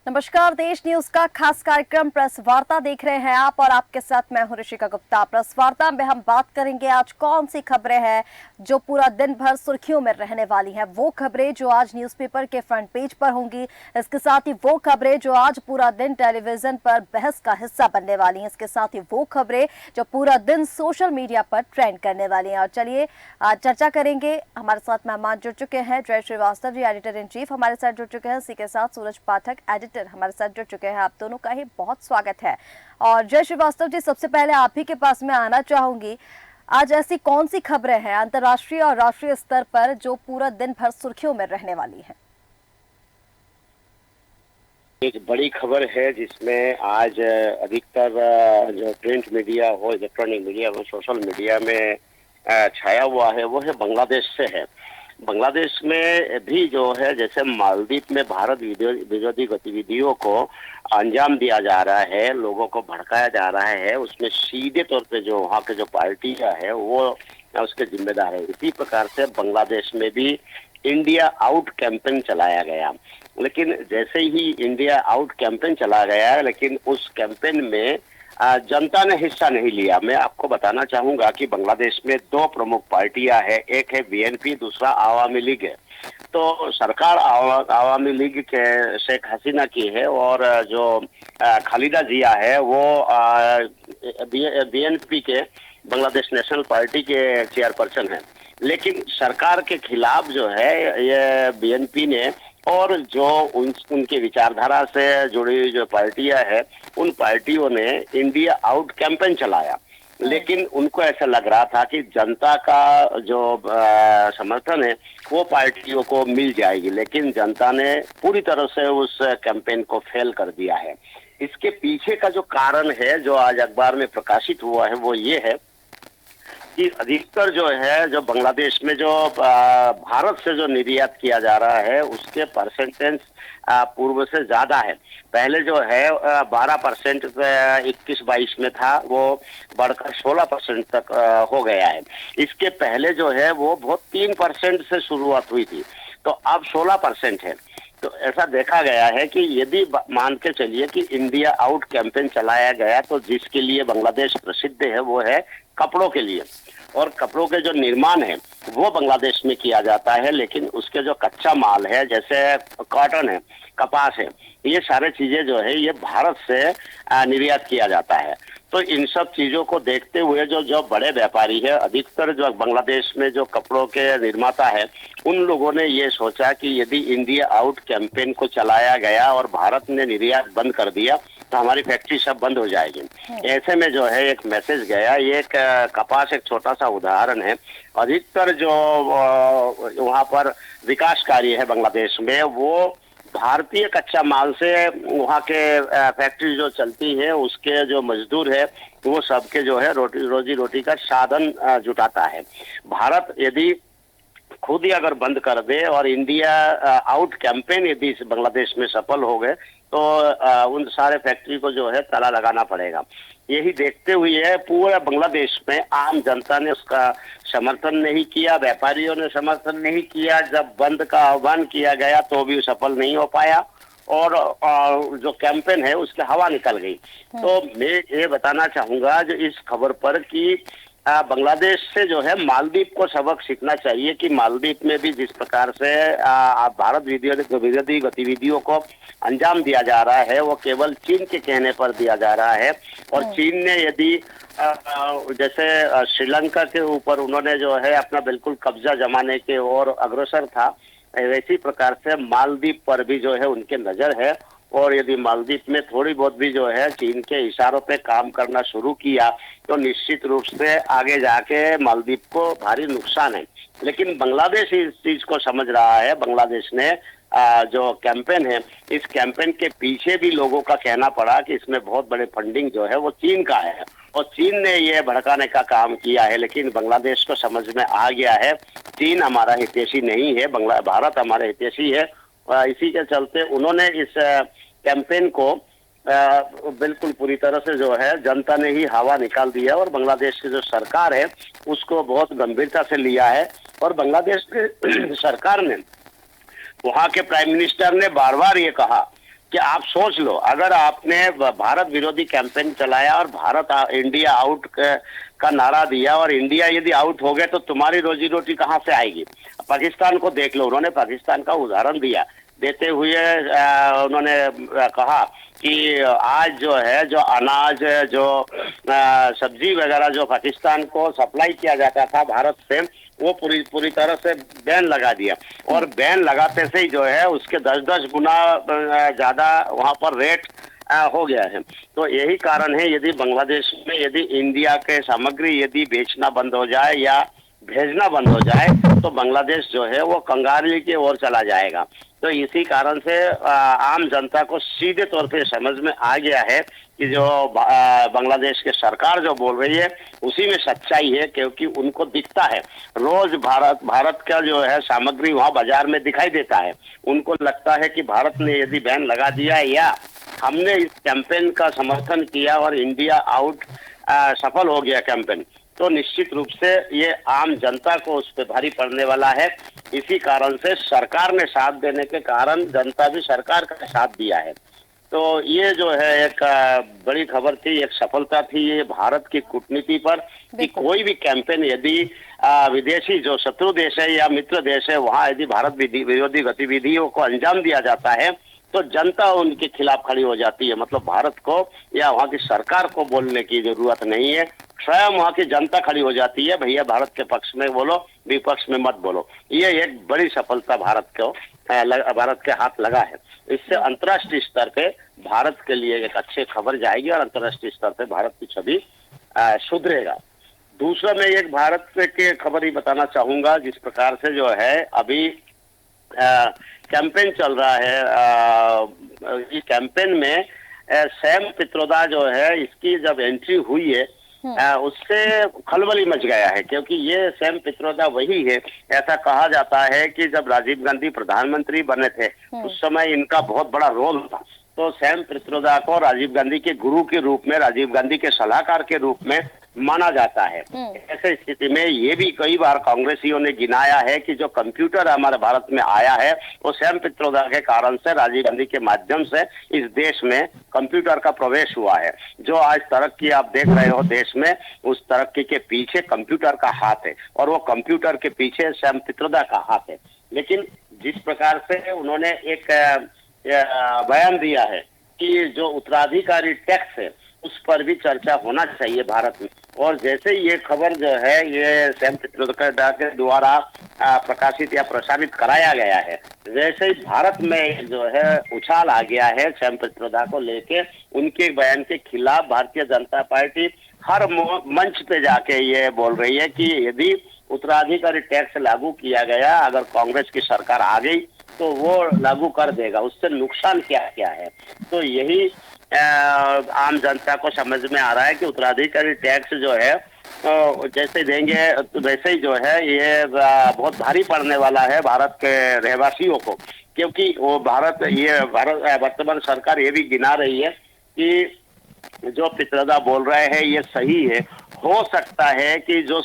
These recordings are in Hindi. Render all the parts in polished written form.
नमस्कार। देश न्यूज का खास कार्यक्रम प्रेस वार्ता देख रहे हैं आप और आपके साथ मैं हूं ऋषिका गुप्ता। प्रेस वार्ता में हम बात करेंगे आज कौन सी खबरें हैं जो पूरा दिन भर सुर्खियों में रहने वाली हैं। वो खबरें जो आज न्यूज़पेपर के फ्रंट पेज पर होंगी, इसके साथ ही वो खबरें जो आज पूरा दिन टेलीविजन पर बहस का हिस्सा बनने वाली हैं, इसके साथ ही वो खबरें जो पूरा दिन सोशल मीडिया पर ट्रेंड करने वाली हैं। और चलिए आज चर्चा करेंगे। हमारे साथ मेहमान जुड़ चुके हैं, जय Srivastava ji editor in chief हमारे साथ जुड़ चुके हैं, इसी के साथ सूरज पाठक एडिटर हमारे साथ जुड़ चुके हैं। आप दोनों का ही बहुत स्वागत है। और जय श्रीवास्तव जी, सबसे पहले आप ही के पास मैं आना चाहूंगी। आज ऐसी कौन सी खबरें हैं अंतर्राष्ट्रीय और राष्ट्रीय स्तर पर जो पूरा दिन भर सुर्खियों में रहने वाली हैं? एक बड़ी खबर है जिसमें आज अधिकतर जो प्रिंट मीडिया हो, इलेक्ट्रॉनिक मीडिया हो, सोशल मीडिया में छाया हुआ है वो है बांग्लादेश से है। बांग्लादेश में भी जो है जैसे मालदीव में भारत विरोधी गतिविधियों को अंजाम दिया जा रहा है, लोगों को भड़काया जा रहा है, उसमें सीधे तौर पे जो वहाँ के जो पार्टियां है वो उसके जिम्मेदार है। इसी प्रकार से बांग्लादेश में भी इंडिया आउट कैंपेन चलाया गया, लेकिन जैसे ही इंडिया आउट कैंपेन चला गया लेकिन उस कैंपेन में जनता ने हिस्सा नहीं लिया। मैं आपको बताना चाहूंगा कि बांग्लादेश में दो प्रमुख पार्टियां हैं, एक है बीएनपी, दूसरा आवामी लीग है। तो सरकार आवामी लीग के शेख हसीना की है और जो खालिदा जिया है वो बीएनपी के बांग्लादेश नेशनल पार्टी के चेयरपर्सन है। लेकिन सरकार के खिलाफ जो है ये बीएनपी ने और जो उनके विचारधारा से जुड़ी जो पार्टियां हैं उन पार्टियों ने इंडिया आउट कैंपेन चलाया, लेकिन उनको ऐसा लग रहा था कि जनता का जो समर्थन है वो पार्टियों को मिल जाएगी, लेकिन जनता ने पूरी तरह से उस कैंपेन को फेल कर दिया है। इसके पीछे का जो कारण है जो आज अखबार में प्रकाशित हुआ है वो ये है कि अधिकतर जो है जो बांग्लादेश में जो भारत से जो निर्यात किया जा रहा है उसके परसेंटेज पूर्व से ज्यादा है। पहले जो है 12% 21-22 में था, वो बढ़कर 16% तक हो गया है। इसके पहले जो है वो बहुत 3% से शुरुआत हुई थी, तो अब 16% है। तो ऐसा देखा गया है कि यदि मान के चलिए कि इंडिया आउट कैंपेन चलाया गया तो जिसके लिए बांग्लादेश प्रसिद्ध है वो है कपड़ों के लिए, और कपड़ों के जो निर्माण है वो बांग्लादेश में किया जाता है, लेकिन उसके जो कच्चा माल है जैसे कॉटन है, कपास है, ये सारे चीजें जो है ये भारत से निर्यात किया जाता है। तो इन सब चीजों को देखते हुए जो बड़े व्यापारी है, अधिकतर जो बांग्लादेश में जो कपड़ों के निर्माता है, उन लोगों ने ये सोचा कि यदि इंडिया आउट कैंपेन को चलाया गया और भारत ने निर्यात बंद कर दिया तो हमारी फैक्ट्री सब बंद हो जाएगी। ऐसे में जो है एक मैसेज गया। ये एक कपास एक छोटा सा उदाहरण है। अधिकतर जो वहाँ पर विकास कार्य है बांग्लादेश में वो भारतीय कच्चा माल से वहाँ के फैक्ट्री जो चलती है उसके जो मजदूर है वो सबके जो है रोजी रोटी का साधन जुटाता है। भारत यदि खुद ही अगर बंद कर दे और इंडिया आउट कैंपेन यदि बांग्लादेश में सफल हो गए तो उन सारे फैक्ट्री को जो है ताला लगाना पड़ेगा। यही देखते हुए पूरे बांग्लादेश में आम जनता ने उसका समर्थन नहीं किया, व्यापारियों ने समर्थन नहीं किया। जब बंद का आह्वान किया गया तो भी सफल नहीं हो पाया और जो कैंपेन है उसके हवा निकल गई। तो मैं ये बताना चाहूंगा जो इस खबर पर कि बांग्लादेश से जो है मालदीव को सबक सीखना चाहिए कि मालदीव में भी जिस प्रकार से भारत विरोधी गतिविधियों को अंजाम दिया जा रहा है वो केवल चीन के कहने पर दिया जा रहा है। और चीन ने यदि जैसे श्रीलंका के ऊपर उन्होंने जो है अपना बिल्कुल कब्जा जमाने के और अग्रसर था, वैसी प्रकार से मालदीव पर भी जो है उनके नजर है। और यदि मालदीव में थोड़ी बहुत भी जो है चीन के इशारों पे काम करना शुरू किया तो निश्चित रूप से आगे जाके मालदीव को भारी नुकसान है। लेकिन बांग्लादेश इस चीज को समझ रहा है। बांग्लादेश ने जो कैंपेन है, इस कैंपेन के पीछे भी लोगों का कहना पड़ा कि इसमें बहुत बड़े फंडिंग जो है वो चीन का है और चीन ने ये भड़काने का काम किया है। लेकिन बांग्लादेश को समझ में आ गया है चीन हमारा हितैषी नहीं है, भारत हमारा हितैषी है। इसी के चलते उन्होंने इस कैंपेन को बिल्कुल पूरी तरह से जो है जनता ने ही हवा निकाल दिया और बांग्लादेश की जो सरकार है उसको बहुत गंभीरता से लिया है। और बांग्लादेश की सरकार ने, वहाँ के प्राइम मिनिस्टर ने बार बार ये कहा कि आप सोच लो, अगर आपने भारत विरोधी कैंपेन चलाया और भारत इंडिया आउट का नारा दिया और इंडिया यदि आउट हो गए तो तुम्हारी रोजी रोटी कहाँ से आएगी। पाकिस्तान को देख लो, उन्होंने पाकिस्तान का उदाहरण दिया, देते हुए उन्होंने कहा कि आज जो है, जो अनाज, जो सब्जी वगैरह जो पाकिस्तान को सप्लाई किया जाता था भारत से, वो पूरी पूरी तरह से बैन लगा दिया। और बैन लगाते से ही जो है उसके 10-10 गुना ज्यादा वहां पर रेट हो गया है। तो यही कारण है, यदि बांग्लादेश में यदि इंडिया के सामग्री यदि बेचना बंद हो जाए या भेजना बंद हो जाए तो बांग्लादेश जो है वो कंगाली की ओर चला जाएगा। तो इसी कारण से आम जनता को सीधे तौर पे समझ में आ गया है कि जो बांग्लादेश की सरकार जो बोल रही है उसी में सच्चाई है, क्योंकि उनको दिखता है रोज भारत का जो है सामग्री वहां बाजार में दिखाई देता है। उनको लगता है कि भारत ने यदि बैन लगा दिया या हमने इस कैंपेन का समर्थन किया और इंडिया आउट सफल हो गया कैंपेन, तो निश्चित रूप से ये आम जनता को उस पर भारी पड़ने वाला है। इसी कारण से सरकार ने साथ देने के कारण जनता भी सरकार का साथ दिया है। तो ये जो है एक बड़ी खबर थी, एक सफलता थी ये भारत की कूटनीति पर कि कोई भी कैंपेन यदि विदेशी जो शत्रु देश है या मित्र देश है वहां यदि भारत विरोधी गतिविधियों को अंजाम दिया जाता है तो जनता उनके खिलाफ खड़ी हो जाती है। मतलब भारत को या वहां की सरकार को बोलने की जरूरत नहीं है, स्वयं वहां की जनता खड़ी हो जाती है, भैया भारत के पक्ष में बोलो, विपक्ष में मत बोलो। ये एक बड़ी सफलता भारत के हाथ लगा है। इससे अंतर्राष्ट्रीय स्तर पे भारत के लिए एक अच्छी खबर जाएगी और अंतर्राष्ट्रीय स्तर पे भारत की छवि सुधरेगा। दूसरा, मैं एक भारत के खबर ही बताना चाहूंगा, जिस प्रकार से जो है अभी कैंपेन चल रहा है। इस कैंपेन में सैम पित्रोदा जो है, इसकी जब एंट्री हुई है उससे खलबली मच गया है, क्योंकि ये सैम पित्रोदा वही है। ऐसा कहा जाता है कि जब राजीव गांधी प्रधानमंत्री बने थे उस समय इनका बहुत बड़ा रोल था। तो सैम पित्रोदा को राजीव गांधी के गुरु के रूप में, राजीव गांधी के सलाहकार के रूप में माना जाता है। ऐसे स्थिति में ये भी कई बार कांग्रेसियों ने गिनाया है कि जो कंप्यूटर हमारे भारत में आया है वो सैम पित्रोदा के कारण से, राजीव गांधी के माध्यम से इस देश में कंप्यूटर का प्रवेश हुआ है। जो आज तरक्की आप देख रहे हो देश में, उस तरक्की के पीछे कंप्यूटर का हाथ है और वो कंप्यूटर के पीछे सैम पित्रोदा का हाथ है। लेकिन जिस प्रकार से उन्होंने एक बयान दिया है कि जो उत्तराधिकारी टैक्स है उस पर भी चर्चा होना चाहिए भारत में, और जैसे ये खबर जो है ये सैम पित्रोदा के द्वारा प्रकाशित या प्रसारित कराया गया है, वैसे ही भारत में जो है उछाल आ गया है सैम पित्रोदा को लेके। उनके बयान के खिलाफ भारतीय जनता पार्टी हर मंच पे जाके ये बोल रही है कि यदि उत्तराधिकारी टैक्स लागू किया गया, अगर कांग्रेस की सरकार आ गई तो वो लागू कर देगा, उससे नुकसान क्या क्या है। तो यही आम जनता को समझ में आ रहा है कि उत्तराधिकारी टैक्स जो है जैसे देंगे तो वैसे ही जो है ये बहुत भारी पड़ने वाला है भारत के रहवासियों को, क्योंकि वो भारत वर्तमान सरकार ये भी गिना रही है कि जो पित्रोदा बोल रहे हैं ये सही है। हो सकता है कि जो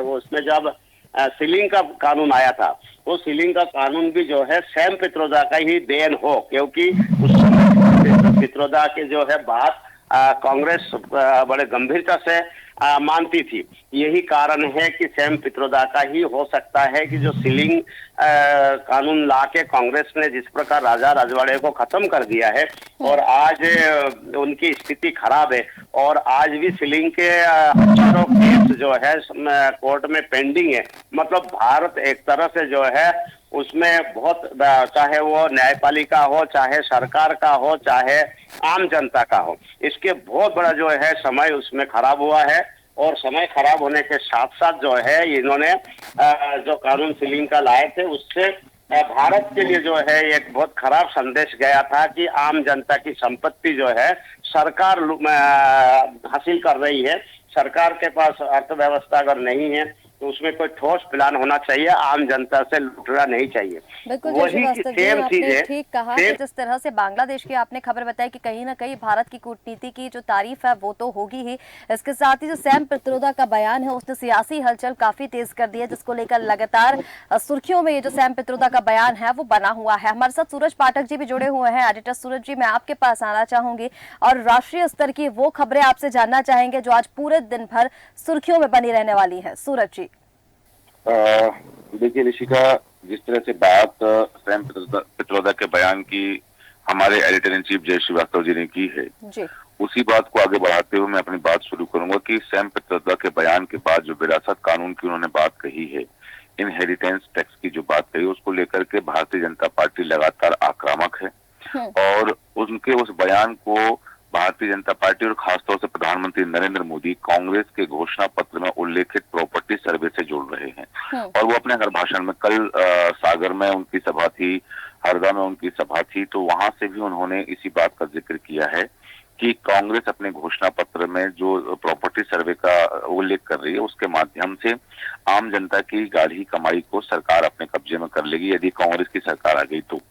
उसमें जब सीलिंग का कानून आया था, वो सीलिंग का कानून भी जो है सैम पित्रोदा का ही देन हो, क्योंकि उस समय पित्रोदा के जो है बात कांग्रेस बड़े गंभीरता से मानती थी। यही कारण है कि सैम पित्रोदा का ही हो सकता है कि जो सीलिंग कानून लाके कांग्रेस ने जिस प्रकार राजा रजवाड़े को खत्म कर दिया है और आज उनकी स्थिति खराब है और आज भी सीलिंग के हजारों केस जो है कोर्ट में पेंडिंग है। मतलब भारत एक तरह से जो है उसमें बहुत, चाहे वो न्यायपालिका हो, चाहे सरकार का हो, चाहे आम जनता का हो, इसके बहुत बड़ा जो है समय उसमें खराब हुआ है। और समय खराब होने के साथ साथ जो है इन्होंने जो कानून सीलिंग का लाए थे उससे भारत के लिए जो है एक बहुत खराब संदेश गया था कि आम जनता की संपत्ति जो है सरकार हासिल कर रही है। सरकार के पास अर्थव्यवस्था अगर नहीं है तो उसमें कोई ठोस प्लान होना चाहिए, आम जनता से लूटना नहीं चाहिए। बिल्कुल जय वही श्रीवास्तव जी, सेम चीज आपने है। ठीक कहा कि सेम जिस तरह से बांग्लादेश की आपने खबर बताई कि कहीं ना कहीं भारत की कूटनीति की जो तारीफ है वो तो होगी ही, इसके साथ ही जो सैम पित्रोदा का बयान है उसने सियासी हलचल काफी तेज कर दी है, जिसको लेकर लगातार सुर्खियों में ये जो सैम पित्रोदा का बयान है वो बना हुआ है। हमारे साथ सूरज पाठक जी भी जुड़े हुए हैं। एडिटर सूरज जी, मैं आपके पास आना चाहूंगी और राष्ट्रीय स्तर की वो खबरें आपसे जानना चाहेंगे जो आज पूरे दिन भर सुर्खियों में बनी रहने वाली है। सूरज जी। देखिए ऋषिका, जिस तरह से बात सैम पित्रोदा के बयान की हमारे एडिटर इन चीफ जय श्रीवास्तव जी ने की है, जी। उसी बात को आगे बढ़ाते हुए मैं अपनी बात शुरू करूंगा कि सैम पित्रोदा के बयान के बाद जो विरासत कानून की उन्होंने बात कही है, इनहेरिटेंस टैक्स की जो बात कही, उसको लेकर के भारतीय जनता पार्टी लगातार आक्रामक है। और उनके उस बयान को भारतीय जनता पार्टी और खासतौर से प्रधानमंत्री नरेंद्र मोदी कांग्रेस के घोषणा पत्र में उल्लेखित प्रॉपर्टी सर्वे से जोड़ रहे हैं। और वो अपने हर भाषण में, कल सागर में उनकी सभा थी, हरदा में उनकी सभा थी, तो वहां से भी उन्होंने इसी बात का जिक्र किया है कि कांग्रेस अपने घोषणा पत्र में जो प्रॉपर्टी सर्वे का उल्लेख कर रही है, उसके माध्यम से आम जनता की गाढ़ी कमाई को सरकार अपने कब्जे में कर लेगी यदि कांग्रेस की सरकार आ गई तो।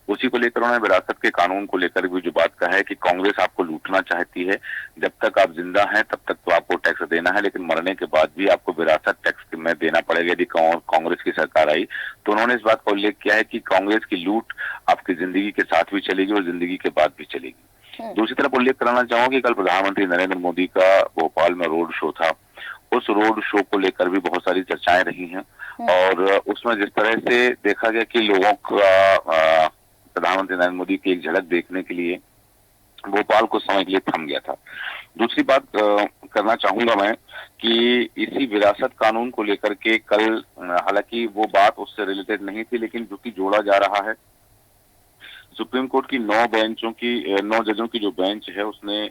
उसी को लेकर उन्होंने विरासत के कानून को लेकर भी जो बात कहा है कि कांग्रेस आपको लूटना चाहती है, जब तक आप जिंदा हैं तब तक तो आपको टैक्स देना है, लेकिन मरने के बाद भी आपको विरासत टैक्स में देना पड़ेगा यदि कांग्रेस की सरकार आई। तो उन्होंने इस बात का उल्लेख किया है कि कांग्रेस की लूट आपकी जिंदगी के साथ भी चलेगी और जिंदगी के बाद भी चलेगी। दूसरी तरफ उल्लेख करना चाहूंगा कि कल प्रधानमंत्री नरेंद्र मोदी का भोपाल में रोड शो था। उस रोड शो को लेकर भी बहुत सारी चर्चाएं रही हैं और उसमें जिस तरह से देखा गया कि लोगों का प्रधानमंत्री नरेंद्र मोदी की एक झलक देखने के लिए भोपाल को समय के लिए थम गया था। दूसरी बात करना चाहूंगा मैं कि इसी विरासत कानून को लेकर के कल, हालांकि वो बात उससे रिलेटेड नहीं थी, लेकिन जो कि जोड़ा जा रहा है, सुप्रीम कोर्ट की 9 जजों की जो बेंच है उसने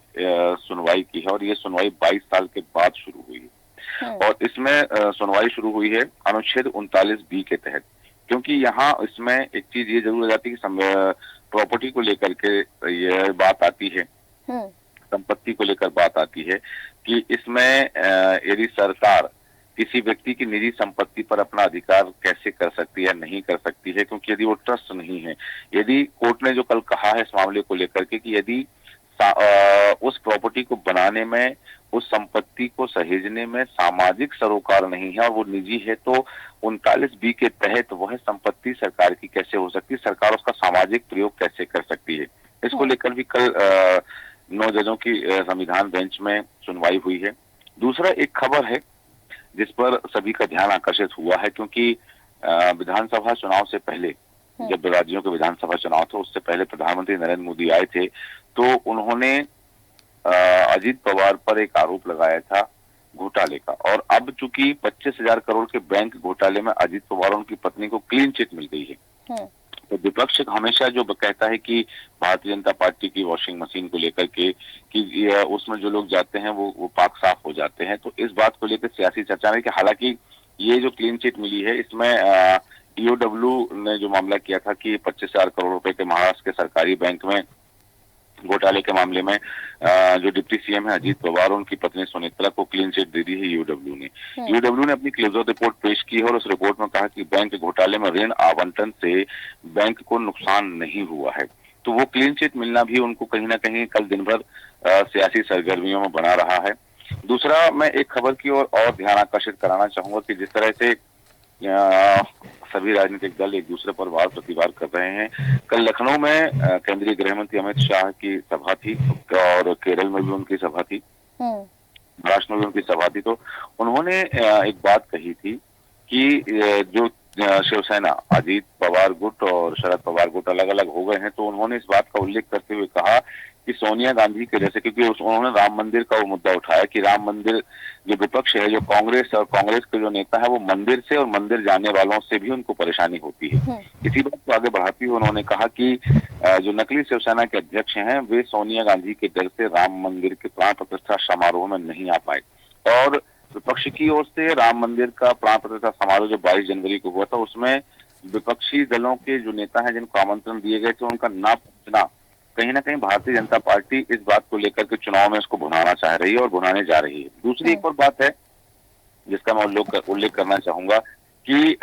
सुनवाई की है और ये सुनवाई 22 साल के बाद शुरू हुई है। और इसमें सुनवाई शुरू हुई है अनुच्छेद 39B के तहत, क्योंकि यहाँ इसमें एक चीज ये जरूर हो जाती है कि प्रॉपर्टी को लेकर के ये बात आती है, संपत्ति को लेकर बात आती है कि इसमें यदि सरकार किसी व्यक्ति की निजी संपत्ति पर अपना अधिकार कैसे कर सकती है, नहीं कर सकती है, क्योंकि यदि वो ट्रस्ट नहीं है, यदि कोर्ट ने जो कल कहा है इस मामले को लेकर के कि यदि उस प्रॉपर्टी को बनाने में, उस संपत्ति को सहेजने में सामाजिक सरोकार नहीं है और वो निजी है, तो 39B के तहत वह संपत्ति सरकार की कैसे हो सकती है, सरकार उसका सामाजिक प्रयोग कैसे कर सकती है। इसको लेकर भी कल 9 जजों की संविधान बेंच में सुनवाई हुई है। दूसरा एक खबर है जिस पर सभी का ध्यान आकर्षित हुआ है, क्योंकि विधानसभा चुनाव से पहले, जब राज्यों के विधानसभा चुनाव था उससे पहले प्रधानमंत्री नरेंद्र मोदी आए थे, तो उन्होंने अजीत पवार पर एक आरोप लगाया था घोटाले का। और अब चूंकि 25,000 करोड़ के बैंक घोटाले में अजीत पवार और उनकी पत्नी को क्लीन चिट मिल गई है, तो विपक्ष हमेशा जो कहता है कि भारतीय जनता पार्टी की वॉशिंग मशीन को लेकर के कि उसमें जो लोग जाते हैं वो पाक साफ हो जाते हैं, तो इस बात को लेकर सियासी चर्चा है कि हालांकि ये जो क्लीन चिट मिली है इसमें ईओडब्ल्यू ने जो मामला किया था कि 25,000 करोड़ रुपए के महाराष्ट्र के सरकारी बैंक में घोटाले के मामले में जो डिप्टी सीएम है अजीत पवार और उनकी पत्नी सुनेत्रा को क्लीन चिट दे दी है ईओडब्ल्यू ने। ईओडब्ल्यू ने अपनी क्लोजर रिपोर्ट पेश की है और उस रिपोर्ट में कहा कि बैंक घोटाले में ऋण आवंटन से बैंक को नुकसान नहीं हुआ है, तो वो क्लीन चिट मिलना भी उनको कहीं ना कहीं कल दिन भर सियासी सरगर्मियों में बना रहा है। दूसरा, मैं एक खबर की ओर और ध्यान आकर्षित कराना चाहूंगा कि जिस तरह से सभी राजनीतिक दल एक दूसरे पर वार प्रतिवार कर रहे हैं, कल लखनऊ में केंद्रीय गृह मंत्री अमित शाह की सभा थी और केरल में भी उनकी सभा थी, महाराष्ट्र में भी उनकी सभा थी, तो उन्होंने एक बात कही थी कि जो शिवसेना, अजीत पवार गुट और शरद पवार गुट अलग अलग हो गए हैं, तो उन्होंने इस बात का उल्लेख करते हुए कहा कि सोनिया गांधी के जैसे, क्योंकि उन्होंने राम मंदिर का वो मुद्दा उठाया कि राम मंदिर, जो विपक्ष है, जो कांग्रेस और कांग्रेस के जो नेता है, वो मंदिर से और मंदिर जाने वालों से भी उनको परेशानी होती है। इसी बात को आगे बढ़ाते हुए उन्होंने कहा कि जो नकली शिवसेना के अध्यक्ष हैं वे सोनिया गांधी के डर से राम मंदिर के प्राण प्रतिष्ठा समारोह में नहीं आ पाए, और विपक्ष की ओर से राम मंदिर का प्राण प्रतिष्ठा समारोह जो 22 जनवरी को हुआ था, उसमें विपक्षी दलों के जो नेता हैं जिनको आमंत्रण दिए गए थे उनका ना पहुंचना, कहीं ना कहीं भारतीय जनता पार्टी इस बात को लेकर के चुनाव में उसको भुनाना चाह रही है और भुनाने जा रही है। दूसरी एक और बात है जिसका मैं उल्लेख करना चाहूंगा कि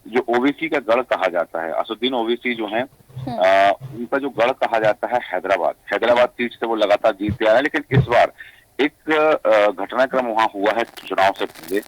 जो ओवैसी का गढ़ कहा जाता है, असदुद्दीन ओवैसी जो है उनका जो गढ़ कहा जाता है हैदराबाद सीट से वो लगातार जीतते आ रहे हैं। लेकिन इस बार एक घटनाक्रम वहां हुआ है चुनाव से पहले।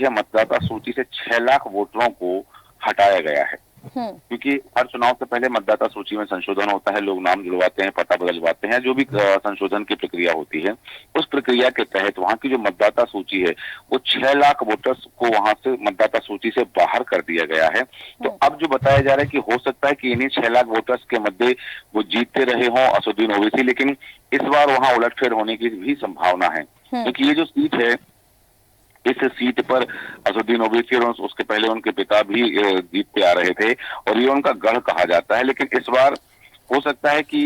मतदाता सूची से 6 लाख वोटरों को हटाया गया है, क्योंकि हर चुनाव से पहले मतदाता सूची में संशोधन होता है, लोग नाम जुड़वाते हैं, पता बदलवाते हैं, जो भी संशोधन की प्रक्रिया होती है, उस प्रक्रिया के तहत वहां की जो मतदाता सूची है वो 6 लाख वोटर्स को वहां से मतदाता सूची से बाहर कर दिया गया है। तो अब जो बताया जा रहा है कि हो सकता है कि इन्हीं 6 लाख वोटर्स के मध्य वो जीतते रहे हों असदुद्दीन ओवैसी, लेकिन इस बार वहां उलटफेर होने की भी संभावना है, क्योंकि ये जो सीट है, इस सीट पर असदुद्दीन ओवैसी और उसके पहले उनके पिता भी जीतते आ रहे थे और ये उनका गढ़ कहा जाता है। लेकिन इस बार हो सकता है कि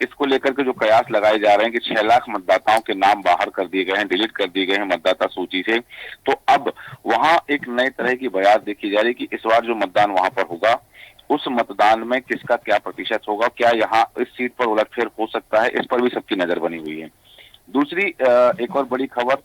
इसको लेकर के जो कयास लगाए जा रहे हैं कि 6 लाख मतदाताओं के नाम बाहर कर दिए गए हैं, डिलीट कर दिए गए हैं मतदाता सूची से, तो अब वहां एक नए तरह की बयास देखी जा रही है कि इस बार जो मतदान वहां पर होगा उस मतदान में किसका क्या प्रतिशत होगा, क्या यहाँ इस सीट पर उलटफेर हो सकता है, इस पर भी सबकी नजर बनी हुई है। दूसरी एक और बड़ी खबर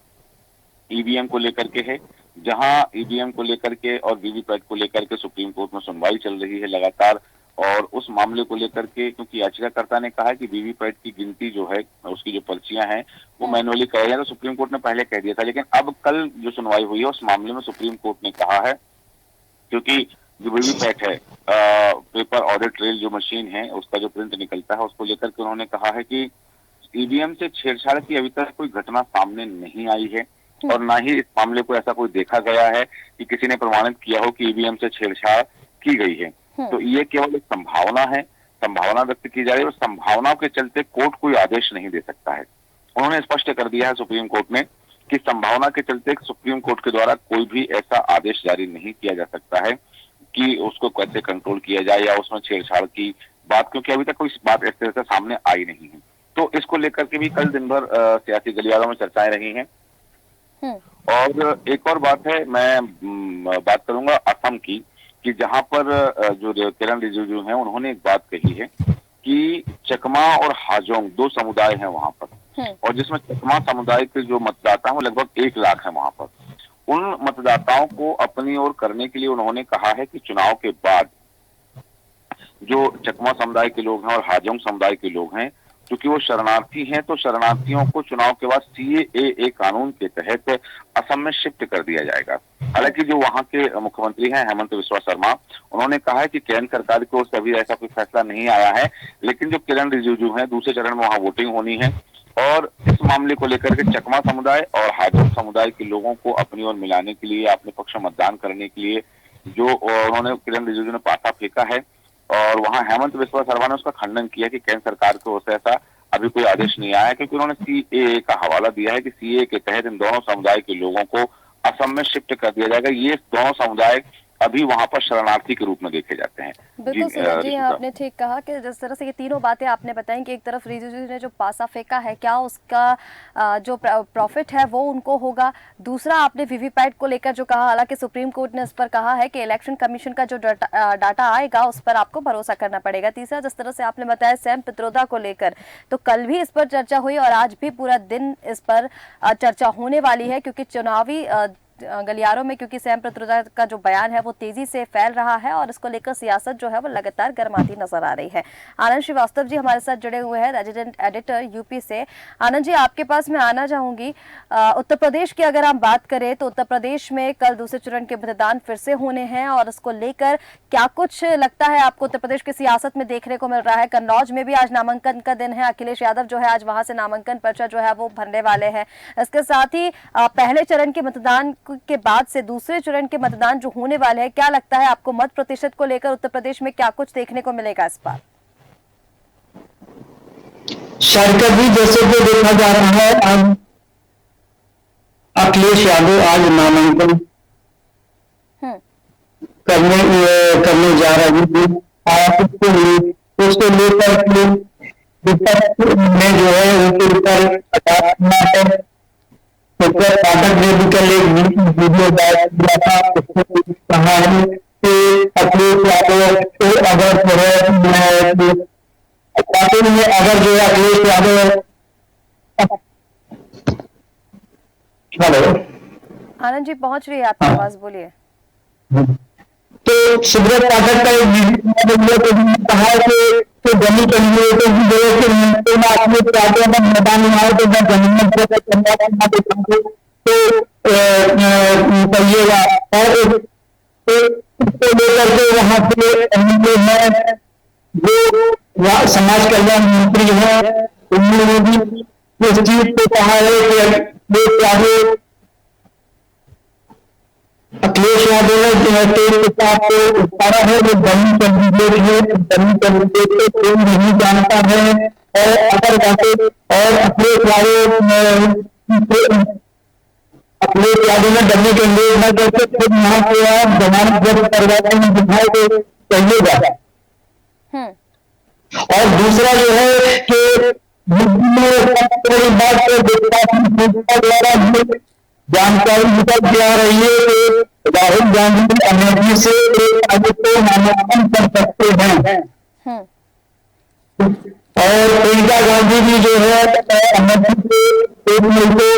ईवीएम को लेकर के है, जहां ईवीएम को लेकर के और वीवीपैट को लेकर के सुप्रीम कोर्ट में सुनवाई चल रही है लगातार, और उस मामले को लेकर के क्योंकि याचिकाकर्ता ने कहा है कि वीवीपैट की गिनती जो है, उसकी जो पर्चियां हैं वो मैनुअली कराई जाए, तो सुप्रीम कोर्ट ने पहले कह दिया था, लेकिन अब कल जो सुनवाई हुई है उस मामले में सुप्रीम कोर्ट ने कहा है, क्योंकि जो वीवीपैट है पेपर ऑडिट ट्रेल जो मशीन है उसका जो प्रिंट निकलता है उसको लेकर के उन्होंने कहा है कि ईवीएम से छेड़छाड़ की अभी तक कोई घटना सामने नहीं आई है और ना ही इस मामले को ऐसा कोई देखा गया है कि किसी ने प्रमाणित किया हो कि ईवीएम से छेड़छाड़ की गई है। तो ये केवल एक संभावना है, संभावना व्यक्त की जा रही है और संभावनाओं के चलते कोर्ट कोई आदेश नहीं दे सकता है। उन्होंने स्पष्ट कर दिया है सुप्रीम कोर्ट ने कि संभावना के चलते सुप्रीम कोर्ट के द्वारा कोई भी ऐसा आदेश जारी नहीं किया जा सकता है कि उसको कैसे कंट्रोल किया जाए या उसमें छेड़छाड़ की बात, क्योंकि अभी तक कोई बात इस तरह से सामने आई नहीं है। तो इसको लेकर के भी कल दिन भर सियासी गलियारों में चर्चाएं रही हैं। और एक और बात है, मैं बात करूंगा असम की, कि जहां पर जो किरण रिजिजू हैं उन्होंने एक बात कही है कि चकमा और हाजोंग 2 समुदाय हैं वहां पर, और जिसमें चकमा समुदाय के जो मतदाता हैं वो लगभग 1 लाख है वहां पर। उन मतदाताओं को अपनी ओर करने के लिए उन्होंने कहा है कि चुनाव के बाद जो चकमा समुदाय के लोग हैं और हाजोंग समुदाय के लोग हैं, क्योंकि वो शरणार्थी हैं, तो शरणार्थियों को चुनाव के बाद CAA कानून के तहत असम में शिफ्ट कर दिया जाएगा। हालांकि जो वहां के मुख्यमंत्री हैं हेमंत बिस्वा शर्मा, उन्होंने कहा है कि केंद्र सरकार की ओर से अभी ऐसा कोई फैसला नहीं आया है, लेकिन जो किरण रिजिजू हैं दूसरे चरण में वहां वोटिंग होनी है और इस मामले को लेकर के चकमा समुदाय और हाजोंग समुदाय के लोगों को अपनी ओर मिलाने के लिए, अपने पक्ष में मतदान करने के लिए जो उन्होंने किरण रिजिजू ने पासा फेंका है, और वहां हेमंत बिस्वा शर्मा ने उसका खंडन किया कि केंद्र सरकार की ओर से ऐसा अभी कोई आदेश नहीं आया है, क्योंकि उन्होंने CAA का हवाला दिया है कि CAA के तहत इन दोनों समुदाय के लोगों को असम में शिफ्ट कर दिया जाएगा। ये दोनों समुदाय अभी वहां पर शरणार्थी के रूप में देखे जाते हैं। बिल्कुल सूरज जी, आपने ठीक कहा कि जिस तरह से ये तीनों बातें आपने बताई कि एक तरफ रिजिजू ने जो पासा फेंका है, क्या उसका जो प्रॉफिट है वो उनको होगा। दूसरा, आपने वीवीपैट को लेकर जो कहा, हालांकि सुप्रीम कोर्ट ने इस पर कहा है कि इलेक्शन कमीशन का जो डाटा आएगा उस पर आपको भरोसा करना पड़ेगा। तीसरा, जिस तरह से आपने बताया सैम पित्रोदा को लेकर, तो कल भी इस पर चर्चा हुई और आज भी पूरा दिन इस पर चर्चा होने वाली है, क्योंकि चुनावी गलियारों में, क्योंकि सैम पित्रोदा का जो बयान है वो तेजी से फैल रहा है और इसको लेकर सियासत जो है वो लगातार गर्माती नजर आ रही है। आनंद श्रीवास्तव जी हमारे साथ जुड़े हुए हैं, रेजिडेंट एडिटर यूपी से। आनंद जी, आपके पास मैं आना चाहूंगी। उत्तर प्रदेश की अगर हम बात करें तो उत्तर प्रदेश में कल दूसरे चरण के मतदान फिर से होने हैं और इसको लेकर क्या कुछ लगता है आपको उत्तर प्रदेश की सियासत में देखने को मिल रहा है? कन्नौज में भी आज नामांकन का दिन है, अखिलेश यादव जो है आज वहां से नामांकन पर्चा जो है वो भरने वाले हैं। इसके साथ ही पहले चरण के मतदान के बाद से दूसरे चरण के मतदान जो होने वाले हैं, क्या लगता है आपको मत प्रतिशत को लेकर उत्तर प्रदेश में क्या कुछ देखने को मिलेगा इस बार? शारिका जी, जैसे कि देखा जा रहा है, अब अखिलेश यादव आज नामांकन करने जा रहे हैं और उसको लेकर में जो है उनके ऊपर पाठक ने भी कल एक वीडियो दायर किया था, उसमें कहा है कि अखिलेश यादव को अगर जो है अगर जो है अखिलेश यादव हेलो। आनंद जी पहुंच रही है आपकी आवाज, बोलिए। तो सुब्रत पाठक का एक वीडियो तो कहा कि जमीन के लिए तो जरूरत से मैं अपने प्रांतों में मैदान में आए तो मैं जमीन में तो कहिएगा। और इसको लेकर के वहां से एमएलए है जो समाज कल्याण मंत्री है, उन्होंने भी इस चीज को कहा है कि ये चाहे अखिलेश यादव ने तेज प्रताप को उतारा है, वो जमीन कैंडिडेट है, जमीन कैंडिडेट को कोई नहीं जानता है। और अगर वैसे और अखिलेश यादव ने जमीन कैंडिडेट न करके खुद यहाँ से आप जमानत जब्त करवाते हैं दिखाई तो कहिएगा। और दूसरा जो है कि बात द्वारा जानकारी निकल के आ रही है कि राहुल गांधी अमेठी से एक आगे को नामांकन कर सकते हैं। और प्रियंका गांधी भी जो है अमेठी से एक मई को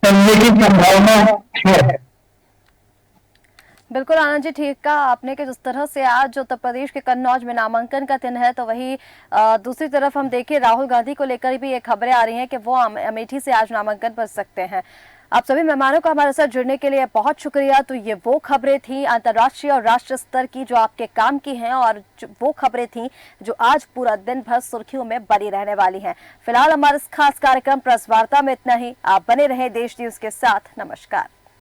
करने की संभावना है। बिल्कुल आनंद जी, ठीक कहा आपने कि जिस तरह से आज उत्तर प्रदेश के कन्नौज में नामांकन का दिन है, तो वही दूसरी तरफ हम देखें राहुल गांधी को लेकर भी ये खबरें आ रही हैं कि वो अमेठी से आज नामांकन कर सकते हैं। आप सभी मेहमानों का हमारे साथ जुड़ने के लिए बहुत शुक्रिया। तो ये वो खबरें थी अंतर्राष्ट्रीय और राष्ट्रीय स्तर की जो आपके काम की हैं, और वो खबरें थी जो आज पूरा दिन भर सुर्खियों में बनी रहने वाली हैं। फिलहाल हमारे इस खास कार्यक्रम प्रेस वार्ता में इतना ही। आप बने रहें देश न्यूज के साथ। नमस्कार।